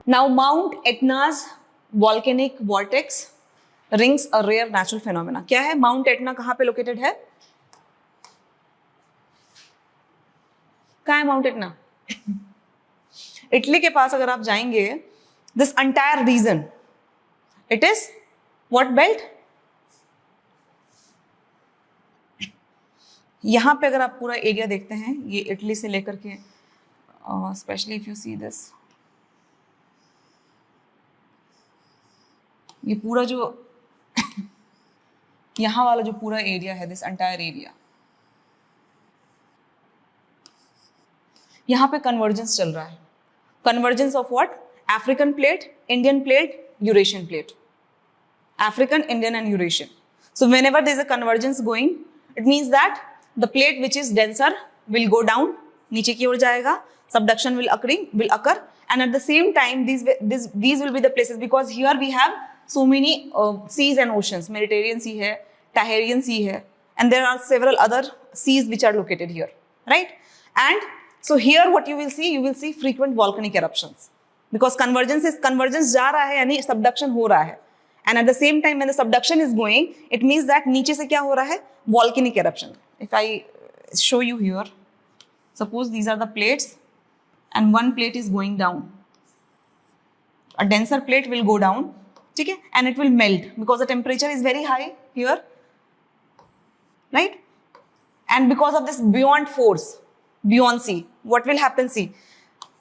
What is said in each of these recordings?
Now Mount Etna's volcanic vortex rings a rare natural phenomena. क्या है mount Etna, कहां पे लोकेटेड है? कहाँ है माउंट एटना? इटली के पास अगर आप जाएंगे, this entire reason it is what belt? यहां पे अगर आप पूरा एरिया देखते हैं, ये इटली से लेकर के specially if you see this, ये पूरा जो यहां वाला जो पूरा एरिया है, दिस एंटायर एरिया, यहां पे कन्वर्जेंस चल रहा है. Convergence of what? African plate, Indian plate, Eurasian plate. African, Indian and Eurasian. So whenever there is a convergence going, it means that the plate which is denser will go down, नीचे की ओर जाएगा, subduction will occur, and at the same time these will be the places, because here we have so many seas and oceans. Mediterranean Sea है, Taharian Sea है, and there are several other seas which are located here, right? And so here what you will see frequent volcanic eruptions, because convergence जा रहा है यानी subduction हो रहा है. And at the same time when the subduction is going, it means that नीचे से क्या हो रहा है? Volcanic eruption. If I show you here, suppose these are the plates and one plate is going down. A denser plate will go down, ठीक है, and it will melt because the temperature is very high here, right? And because of this buoyant force, buoyancy, what will happen? See,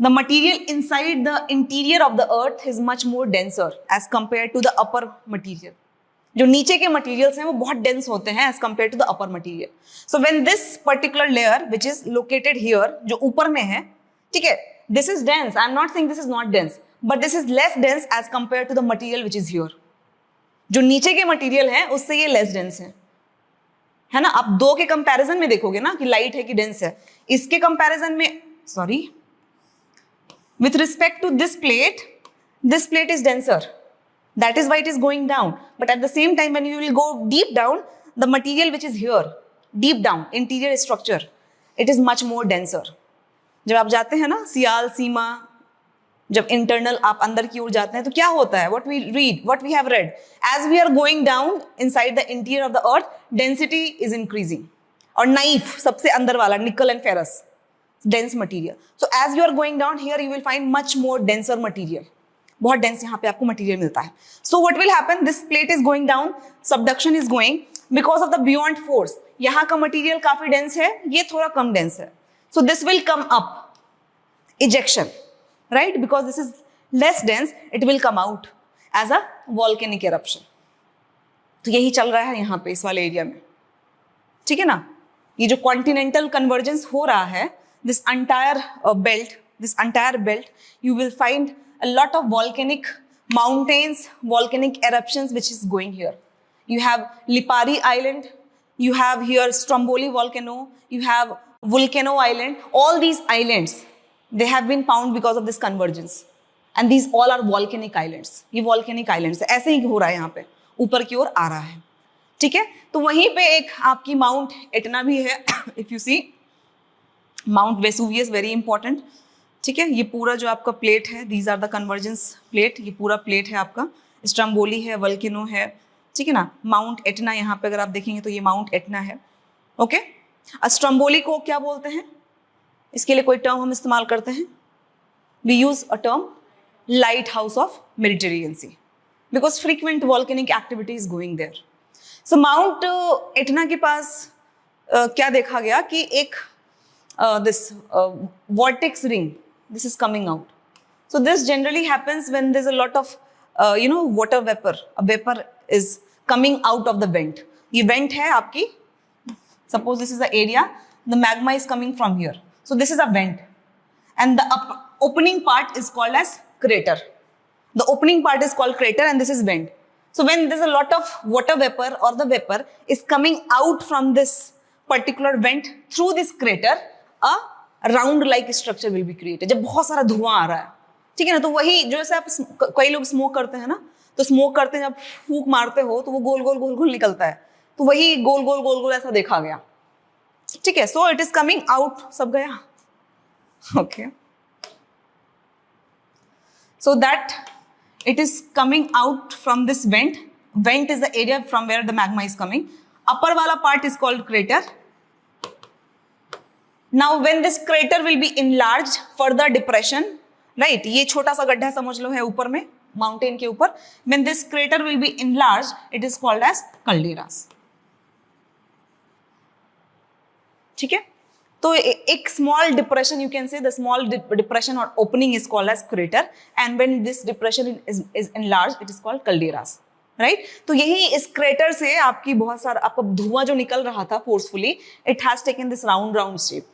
the material inside the interior of the earth is much more denser as compared to the upper material. जो नीचे के materials हैं वो बहुत dense होते हैं as compared to the upper material. So when this particular layer which is located here, जो ऊपर में है, ठीक है, this is dense. I am not saying this is not dense, but this is less dense as compared to the material which is here. जो नीचे के material है उससे ये less dense है ना? आप दो के comparison में देखोगे ना कि light है कि dense है. इसके comparison में, sorry, with respect to this plate is denser. That is why it is going down. But at the same time, when you will go deep down, the material which is here, deep down, interior structure, it is much more denser. जब आप जाते हैं ना सियाल, सीमा, जब internal आप अंदर की ओर जाते हैं तो क्या होता है? What we have read, as we are going down inside the interior of the earth, density is increasing. और नाइफ सबसे अंदर वाला, nickel and ferrous, dense material. So as you are going down here, you will find much more denser material. बहुत dense यहाँ पे आपको material मिलता है. So what will happen? This plate is going down, subduction is going because of the buoyant force. यहाँ का material काफी dense है, ये थोड़ा कम dense है. So this will come up, ejection, right? Because this is less dense, it will come out as a volcanic eruption. तो यही चल रहा है यहाँ पे इस वाले एरिया में, ठीक है ना? ये जो कॉन्टिनेंटल कन्वर्जेंस हो रहा है, this entire belt, you will find a lot of volcanic mountains, volcanic eruptions which is going here. You have Lipari Island, you have here Stromboli volcano, you have Volcano Island. All these islands, they have been found because of this convergence, and these all are volcanic islands. ये volcanic islands है, ऐसे ही हो रहा है यहाँ पे, ऊपर की ओर आ रहा है, ठीक है? तो वहीं पे एक आपकी माउंट एटना भी है. If you see Mount Vesuvius, very important, ठीक है? ये पूरा जो आपका प्लेट है, these are the convergence plate, ये पूरा प्लेट है आपका. स्ट्रम्बोली है, वल्केनो है, ठीक है ना? माउंट एटना यहाँ पे अगर आप देखेंगे तो ये माउंट एटना है, ओके? स्ट्रम्बोली को क्या बोलते हैं? इसके लिए कोई टर्म हम इस्तेमाल करते हैं? We use a term lighthouse of Mediterranean sea, because frequent volcanic activity is going there. So Mount Etna के पास क्या देखा गया कि एक this vortex ring, this is coming out. So this generally happens when there's a lot of water vapor. A vapor is coming out of the vent. ये vent है आपकी. Suppose this is the area, the magma is coming from here. So this is a vent, and the opening part is called as crater. The opening part is called crater, and this is vent. So when there's a lot of water vapor or the vapor is coming out from this particular vent through this crater, a round like structure will be created. जब बहुत सारा धुआं आ रहा है, ठीक है ना, तो वही जो जैसे आप कई लोग स्मोक करते हैं ना, तो स्मोक करते हैं जब फूंक मारते हो तो वो गोल गोल गोल गोल निकलता है, तो वही गोल गोल गोल गोल ऐसा देखा गया, ठीक है? So it is coming out, सब गया, okay? so that it is coming out from this vent. Vent is the area from where the magma is coming. Upper wala part is called crater. Now when this crater will be enlarged, further depression, right, ये छोटा सा गड्ढा समझ लो है ऊपर में mountain के ऊपर, when this crater will be enlarged, it is called as calderas. ठीक है, तो एक small depression, you can say the small depression or opening is called as crater, and when this depression is enlarged, it is called calderas. Right तो यही इस crater से आपकी बहुत सारा आपका धुआं जो निकल रहा था forcefully, it has taken this round shape.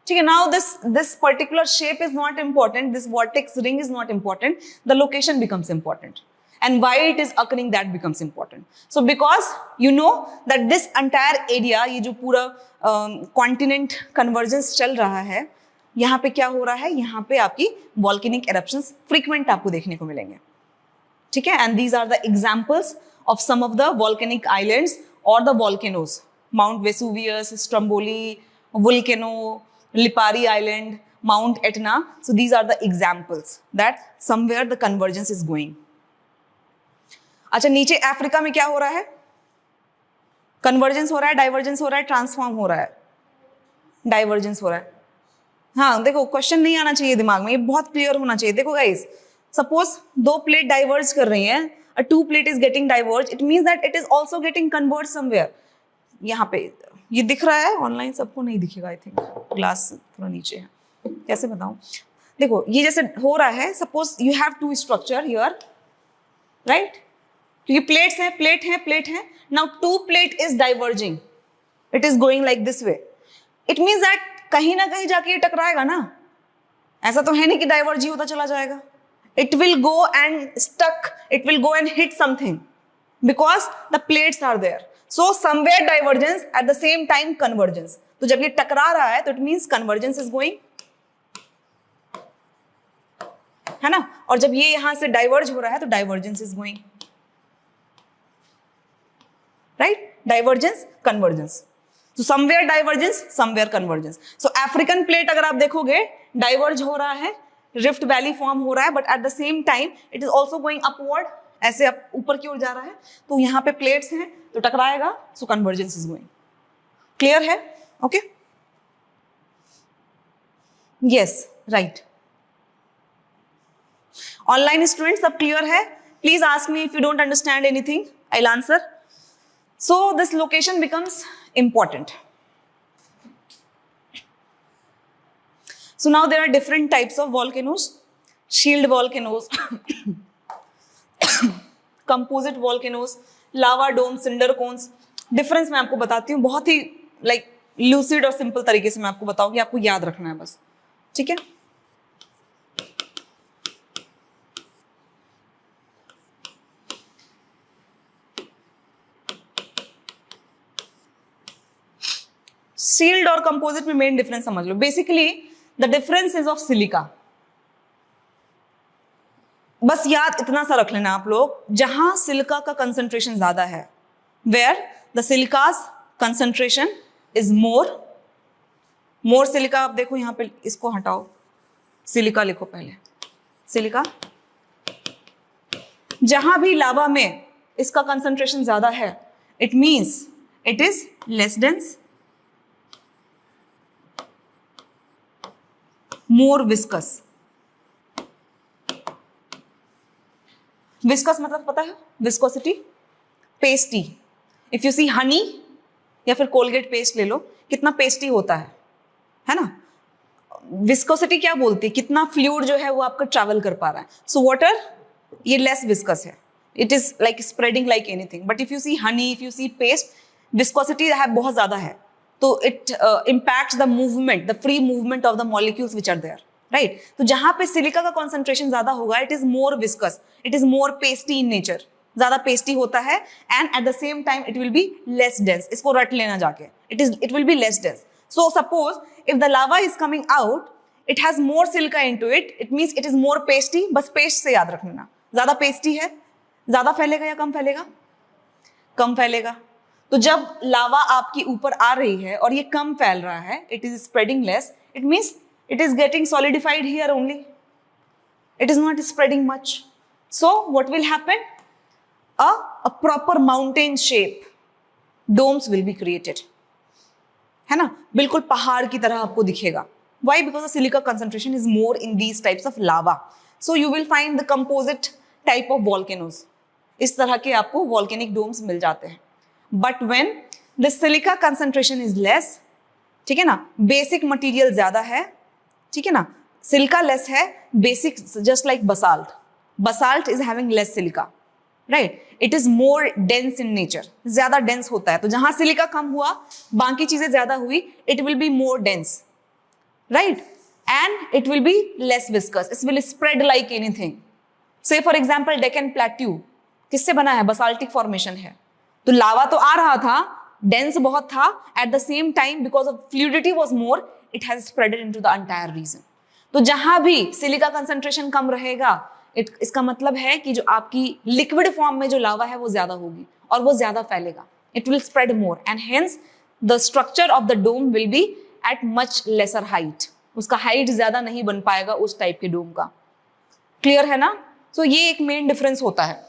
ठीक है, now this particular shape is not important, this vertex ring is not important, the location becomes important and why it is occurring that becomes important. So because you know that this entire area, ये जो पूरा continent convergence चल रहा है, यहाँ पे क्या हो रहा है, यहाँ पे आपकी volcanic eruptions frequent आपको देखने को मिलेंगे. ठीक है, and these are the examples of some of the volcanic islands or the volcanoes. Mount Vesuvius, Stromboli volcano, Lipari Island, Mount Etna. So these are the examples that somewhere the convergence is going. अच्छा, नीचे Africa में क्या हो रहा है, convergence हो रहा है, डाइवर्जेंस हो रहा है, ट्रांसफॉर्म हो रहा है, डाइवर्जेंस हो रहा है. हाँ देखो, क्वेश्चन नहीं आना चाहिए दिमाग में, ये बहुत क्लियर होना चाहिए. देखो गाइस, सपोज दो प्लेट डाइवर्ज कर रही हैं, a two plate is getting diverge, it means that it is also getting converge somewhere. यहाँ पे ये दिख रहा है, ऑनलाइन सबको नहीं दिखेगा, आई थिंक ग्लास थोड़ा नीचे है, कैसे बताऊं. देखो ये जैसे हो रहा है, suppose you have two structure here, right, तो ये प्लेट्स हैं, प्लेट है. Now two plate is diverging, it is going like this way. It means that कहीं ना कहीं जाके ये टकराएगा ना, ऐसा तो है नहीं कि डाइवर्ज ही होता चला जाएगा. It will go and stuck, it will go and hit something because the plates are there. So somewhere divergence, at the same time convergence. तो जब ये टकरा रहा है तो it means convergence is going, है ना, और जब ये यहां से डाइवर्ज हो रहा है तो divergence is going, right? Divergence, convergence. So somewhere divergence, somewhere convergence. So African plate अगर आप देखोगे डाइवर्ज हो रहा है, रिफ्ट वैली फॉर्म हो रहा है, but at the same time it is also going upward, ऐसे अप ऊपर की ओर जा रहा है, तो यहाँ पे प्लेट्स हैं तो टकराएगा, सो कन्वर्जेंस इज गोइंग. क्लियर है? Okay, yes, right. Online student सब क्लियर है? Please ask me if you don't understand anything, I will answer. So this location becomes important. So now there are different types of volcanoes, shield volcanoes, composite volcanoes, lava domes, cinder cones. Difference मैं आपको बताती हूँ, बहुत ही like lucid और simple तरीके से मैं आपको बताऊंगी, आपको याद रखना है बस. ठीक है, shield और composite में मेन डिफरेंस समझ लो. Basically The difference is of silica. बस याद इतना सा रख लेना आप लोग, जहां सिलिका का कंसंट्रेशन ज्यादा है, where the silica's concentration is more silica. आप देखो यहाँ पे, इसको हटाओ, सिलिका लिखो पहले, सिलिका. जहां भी लावा में इसका कंसंट्रेशन ज्यादा है, it means it is less dense, more viscous. Viscous मतलब पता है, viscosity, pasty. If you see honey या फिर कोलगेट पेस्ट ले लो, कितना पेस्टी होता है ना. विस्कोसिटी क्या बोलती है, कितना फ्लूइड जो है वो आपका ट्रैवल कर पा रहा है. सो वाटर ये लेस विस्कस है, it is like spreading like anything. But if you see honey, if you see paste, viscosity बहुत ज्यादा है, तो it impacts the movement, the free movement of the molecules which are there, right. तो जहां पे silica का concentration ज्यादा होगा, it is more viscous, it is more pasty in nature, ज्यादा पेस्टी होता है, and at the same time it will be less dense. इसको रट लेना जाके, it will be less dense. So suppose if the lava is coming out, it has more silica into it, it means it is more pasty. बस paste से याद रखना, ज्यादा pastry है, ज्यादा फैलेगा या कम फैलेगा, कम फैलेगा. तो जब लावा आपकी ऊपर आ रही है और ये कम फैल रहा है, it is spreading less, it means it is getting solidified here only, It is not spreading much. So what will happen? A proper mountain shape domes will be created. है ना, बिल्कुल पहाड़ की तरह आपको दिखेगा. Why? Because the silica concentration is more in these types of lava. So you will find the composite type of volcanoes. इस तरह के आपको volcanic domes मिल जाते हैं. But when the silica concentration is less, ठीक है ना, basic material ज्यादा है, ठीक है ना, silica less है, basic just like basalt. Basalt is having less silica, right? It is more dense in nature. ज्यादा dense होता है. तो जहां silica कम हुआ, बाकी चीजें ज्यादा हुई, it will be more dense, right? And it will be less viscous. It will spread like anything. Say for example, Deccan Plateau किससे बना है? Basaltic formation है. तो लावा तो आ रहा था, dense बहुत था. At the same time, because of fluidity was more, it has spread into the entire region. तो जहां भी सिलिका कंसंट्रेशन कम रहेगा, इसका मतलब है कि जो आपकी लिक्विड फॉर्म में जो लावा है वो ज्यादा होगी और वो ज्यादा फैलेगा. It will spread more and hence the structure of the dome will be at much lesser height. उसका हाइट ज्यादा नहीं बन पाएगा उस टाइप के डोम का. क्लियर है ना? सो ये एक मेन डिफरेंस होता है.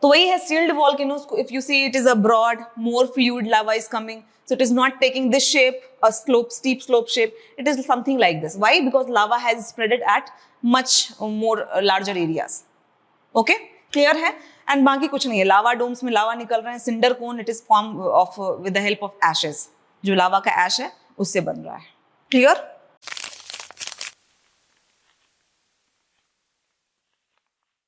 तो वही है shield volcanoes. If you see it is a broad, more fluid lava is coming. So it is not taking this shape, a steep slope shape. It is something like this. Why? Because lava has spreaded at much more larger areas. Okay? Clear है? And बाकी कुछ नहीं है. Lava domes में lava निकल रहे हैं. Cinder cone, it is formed with the help of ashes. जो lava का ash है, उससे बन रहा है. Clear?